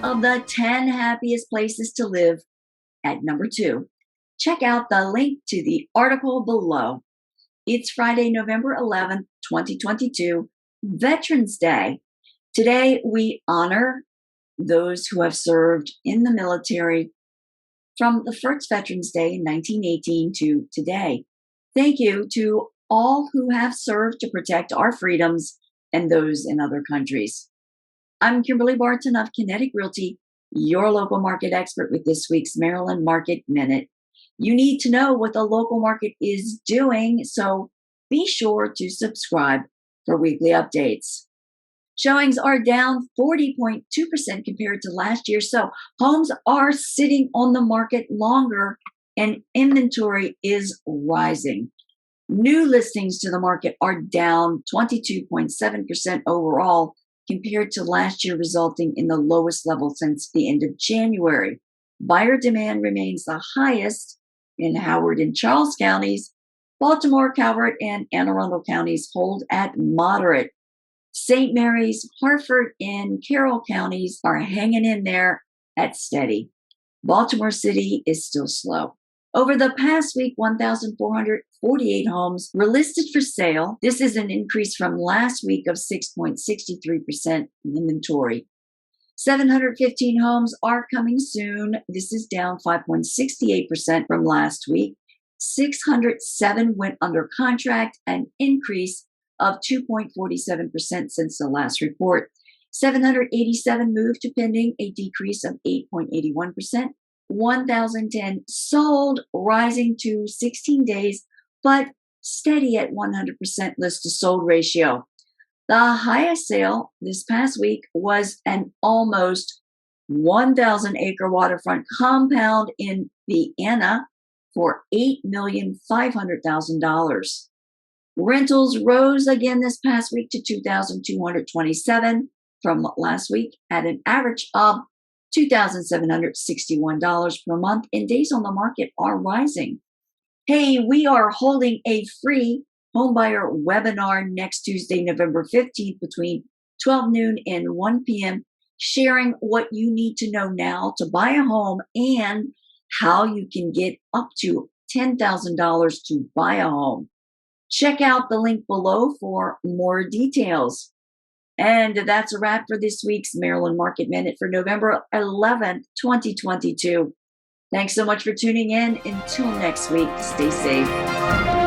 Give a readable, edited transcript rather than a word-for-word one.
of the 10 happiest places to live at number 2. Check out the link to the article below. It's Friday, November 11th, 2022, Veterans Day. Today, we honor those who have served in the military from the first Veterans Day in 1918 to today. Thank you to all who have served to protect our freedoms and those in other countries. I'm Kimberly Barton of Kinetic Realty, your local market expert with this week's Maryland Market Minute. You need to know what the local market is doing, so be sure to subscribe for weekly updates. Showings are down 40.2% compared to last year, so homes are sitting on the market longer and inventory is rising. New listings to the market are down 22.7% overall compared to last year, resulting in the lowest level since the end of January. Buyer demand remains the highest in Howard and Charles counties. Baltimore, Calvert, and Anne Arundel counties hold at moderate. St. Mary's, Harford, and Carroll counties are hanging in there at steady. Baltimore City is still slow. Over the past week, 1,448 homes were listed for sale. This is an increase from last week of 6.63% inventory. 715 homes are coming soon. This is down 5.68% from last week. 607 went under contract, an increase of 2.47% since the last report. 787 moved to pending, a decrease of 8.81%. 1,010 sold, rising to 16 days, but steady at 100% list to sold ratio. The highest sale this past week was an almost 1,000 acre waterfront compound in Vienna for $8,500,000. Rentals rose again this past week to 2,227 from last week at an average of $2,761 per month, and days on the market are rising. Hey, we are holding a free homebuyer webinar next Tuesday, November 15th between 12 noon and 1 p.m., sharing what you need to know now to buy a home and how you can get up to $10,000 to buy a home. Check out the link below for more details. And that's a wrap for this week's Maryland Market Minute for November 11th, 2022. Thanks so much for tuning in. Until next week, stay safe.